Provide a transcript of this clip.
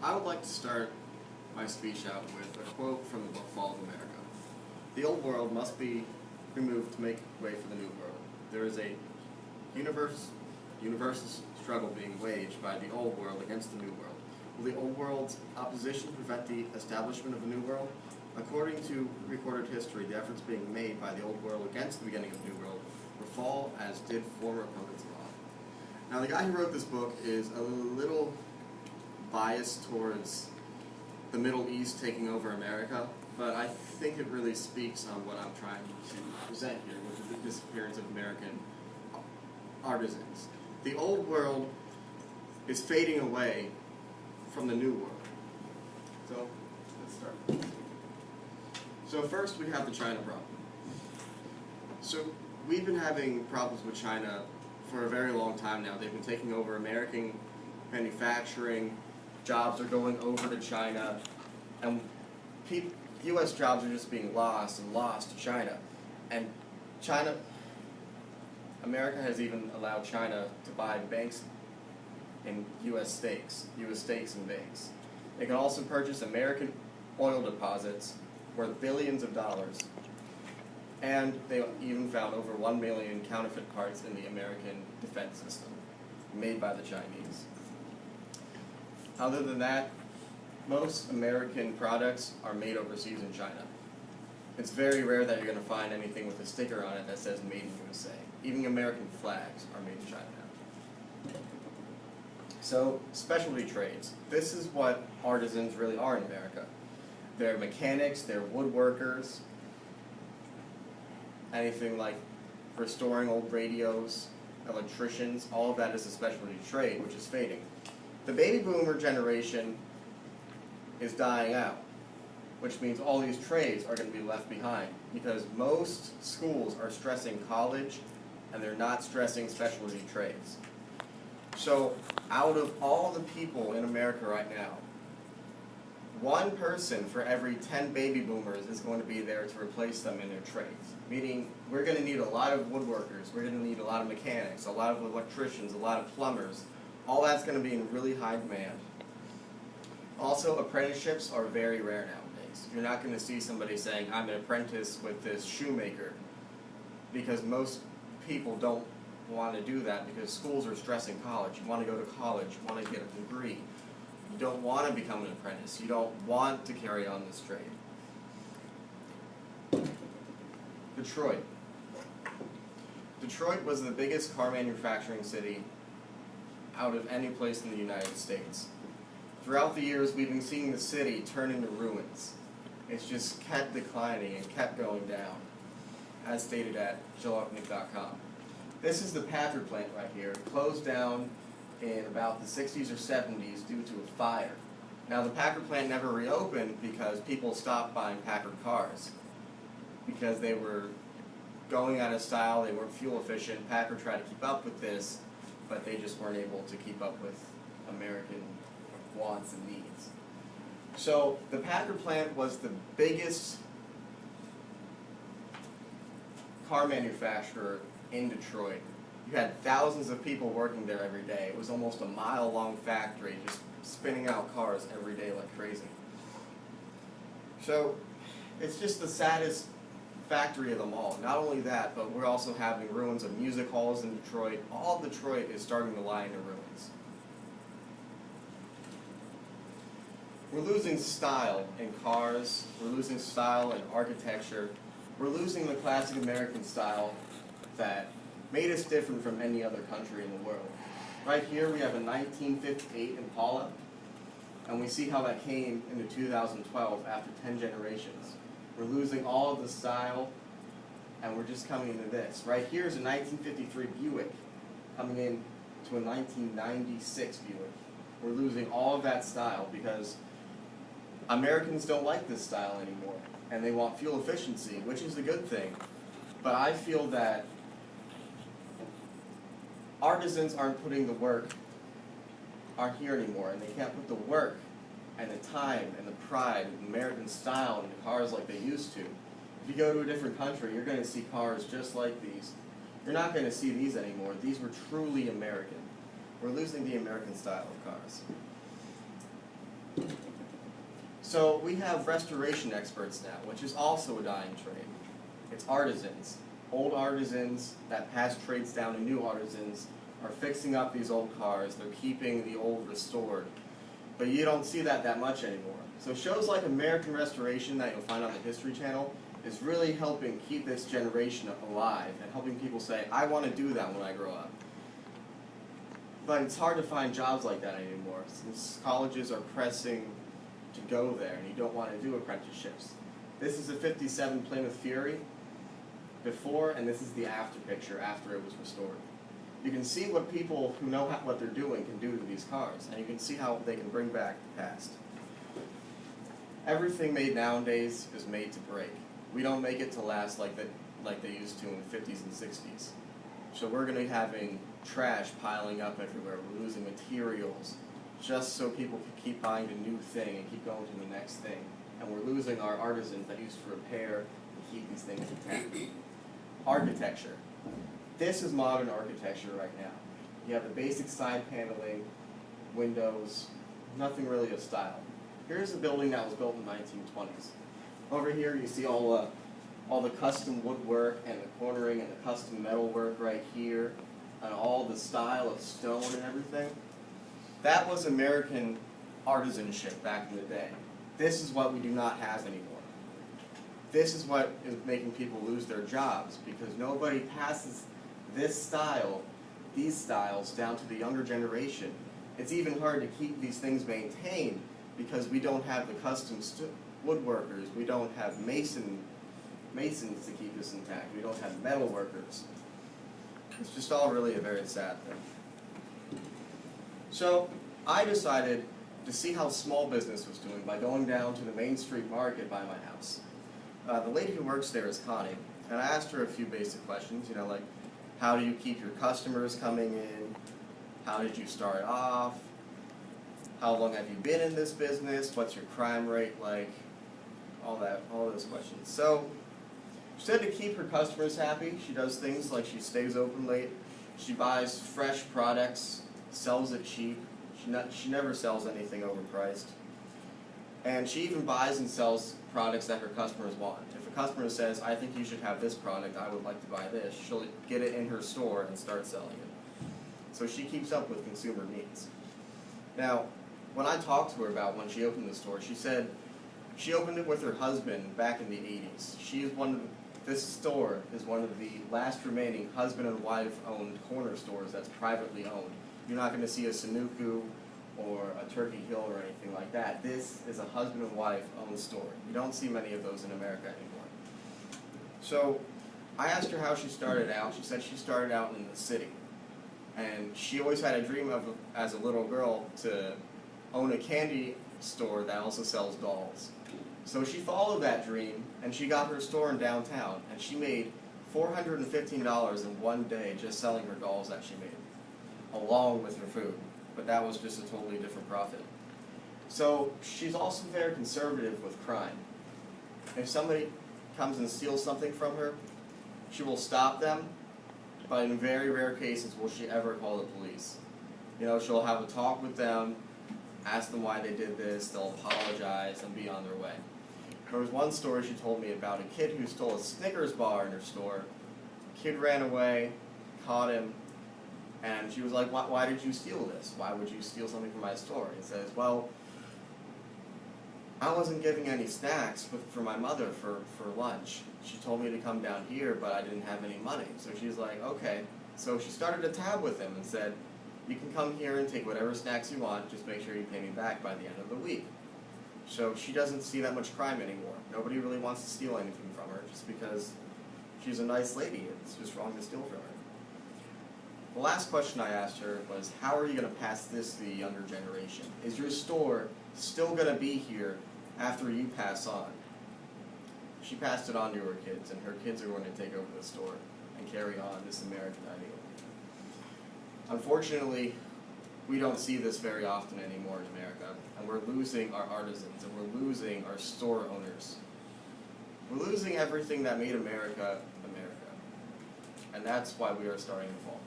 I would like to start my speech out with a quote from the book Fall of America. The old world must be removed to make way for the new world. There is a universal struggle being waged by the old world against the new world. Will the old world's opposition prevent the establishment of the new world? According to recorded history, the efforts being made by the old world against the beginning of the new world will fall as did former opponents of law. Now, the guy who wrote this book is a little biased towards the Middle East taking over America, but I think it really speaks on what I'm trying to present here, which is the disappearance of American artisans. The old world is fading away from the new world. So, let's start. So first we have the China problem. So we've been having problems with China for a very long time now. They've been taking over American manufacturing, jobs are going over to China, and U.S. jobs are just being lost to China. And America has even allowed China to buy banks in U.S. stakes in banks. They can also purchase American oil deposits worth billions of dollars. And they even found over 1 million counterfeit parts in the American defense system, made by the Chinese. Other than that, most American products are made overseas in China. It's very rare that you're going to find anything with a sticker on it that says Made in USA. Even American flags are made in China now. So, specialty trades. This is what artisans really are in America. They're mechanics, they're woodworkers, anything like restoring old radios, electricians, all of that is a specialty trade, which is fading. The baby boomer generation is dying out, which means all these trades are going to be left behind because most schools are stressing college and they're not stressing specialty trades. So out of all the people in America right now, one person for every 10 baby boomers is going to be there to replace them in their trades. Meaning, we're going to need a lot of woodworkers, we're going to need a lot of mechanics, a lot of electricians, a lot of plumbers. All that's going to be in really high demand. Also, apprenticeships are very rare nowadays. You're not going to see somebody saying, I'm an apprentice with this shoemaker, because most people don't want to do that because schools are stressing college. You want to go to college, you want to get a degree. You don't want to become an apprentice. You don't want to carry on this trade. Detroit. Detroit was the biggest car manufacturing city out of any place in the United States. Throughout the years, we've been seeing the city turn into ruins. It's just kept declining and kept going down, as stated at jalopnik.com. This is the Packard plant right here. It closed down in about the 60s or 70s due to a fire. Now, the Packard plant never reopened because people stopped buying Packard cars because they were going out of style, they weren't fuel efficient. Packard tried to keep up with this, but they just weren't able to keep up with American wants and needs. So the Packard plant was the biggest car manufacturer in Detroit. You had thousands of people working there every day. It was almost a mile-long factory just spinning out cars every day like crazy. So it's just the saddest factory of them all. Not only that, but we're also having ruins of music halls in Detroit. All of Detroit is starting to lie into ruins. We're losing style in cars. We're losing style in architecture. We're losing the classic American style that made us different from any other country in the world. Right here we have a 1958 Impala, and we see how that came into 2012 after 10 generations. We're losing all of the style, and we're just coming into this. Right here is a 1953 Buick coming in to a 1996 Buick. We're losing all of that style because Americans don't like this style anymore, and they want fuel efficiency, which is a good thing. But I feel that artisans aren't putting the work, aren't here anymore, and they can't put the work and the time and the pride of American style into cars like they used to. If you go to a different country, you're going to see cars just like these. You're not going to see these anymore. These were truly American. We're losing the American style of cars. So we have restoration experts now, which is also a dying trade. It's artisans. Old artisans that pass trades down to new artisans are fixing up these old cars. They're keeping the old restored. But you don't see that much anymore. So shows like American Restoration that you'll find on the History Channel is really helping keep this generation alive and helping people say, I want to do that when I grow up. But it's hard to find jobs like that anymore since colleges are pressing to go there and you don't want to do apprenticeships. This is a 57 Plymouth Fury before, and this is the after picture after it was restored. You can see what people who know what they're doing can do to these cars, and you can see how they can bring back the past. Everything made nowadays is made to break. We don't make it to last like they used to in the 50s and 60s. So we're going to be having trash piling up everywhere. We're losing materials just so people can keep buying a new thing and keep going to the next thing. And we're losing our artisans that used to repair and keep these things intact. Architecture. This is modern architecture right now. You have the basic side paneling, windows, nothing really of style. Here's a building that was built in the 1920s. Over here you see all the custom woodwork and the cornering and the custom metalwork right here, and all the style of stone and everything. That was American artisanship back in the day. This is what we do not have anymore. This is what is making people lose their jobs because nobody passes this style, these styles, down to the younger generation. It's even hard to keep these things maintained because we don't have the custom woodworkers, we don't have masons to keep this intact, we don't have metal workers. It's just all really a very sad thing. So I decided to see how small business was doing by going down to the Main Street Market by my house. The lady who works there is Connie, and I asked her a few basic questions, like how do you keep your customers coming in? How did you start off? How long have you been in this business? What's your crime rate like? All those questions. So she said to keep her customers happy, she does things like she stays open late, she buys fresh products, sells it cheap, she never sells anything overpriced, and she even buys and sells products that her customers want. If a customer says, I think you should have this product, I would like to buy this, she'll get it in her store and start selling it. So she keeps up with consumer needs. Now, when I talked to her about when she opened the store, she said she opened it with her husband back in the 80s. This store is one of the last remaining husband and wife owned corner stores that's privately owned. You're not going to see a Sunoco or a Turkey Hill or anything like that. This is a husband and wife owned store. You don't see many of those in America anymore. So I asked her how she started out. She said she started out in the city. And she always had a dream of, as a little girl, to own a candy store that also sells dolls. So she followed that dream, and she got her store in downtown, and she made $415 in one day just selling her dolls that she made, along with her food. But that was just a totally different profit. So she's also very conservative with crime. If somebody comes and steals something from her, she will stop them, but in very rare cases will she ever call the police. She'll have a talk with them, ask them why they did this, they'll apologize, and be on their way. There was one story she told me about a kid who stole a Snickers bar in her store. Kid ran away, caught him, and she was like, why did you steal this? Why would you steal something from my store? He says, well, I wasn't giving any snacks for my mother for lunch. She told me to come down here, but I didn't have any money. So she's like, okay. So she started a tab with him and said, you can come here and take whatever snacks you want, just make sure you pay me back by the end of the week. So she doesn't see that much crime anymore. Nobody really wants to steal anything from her just because she's a nice lady. It's just wrong to steal from her. The last question I asked her was, how are you going to pass this to the younger generation? Is your store still going to be here after you pass on? She passed it on to her kids, and her kids are going to take over the store and carry on this American ideal. Unfortunately, we don't see this very often anymore in America, and we're losing our artisans, and we're losing our store owners. We're losing everything that made America, America. And that's why we are starting to fall.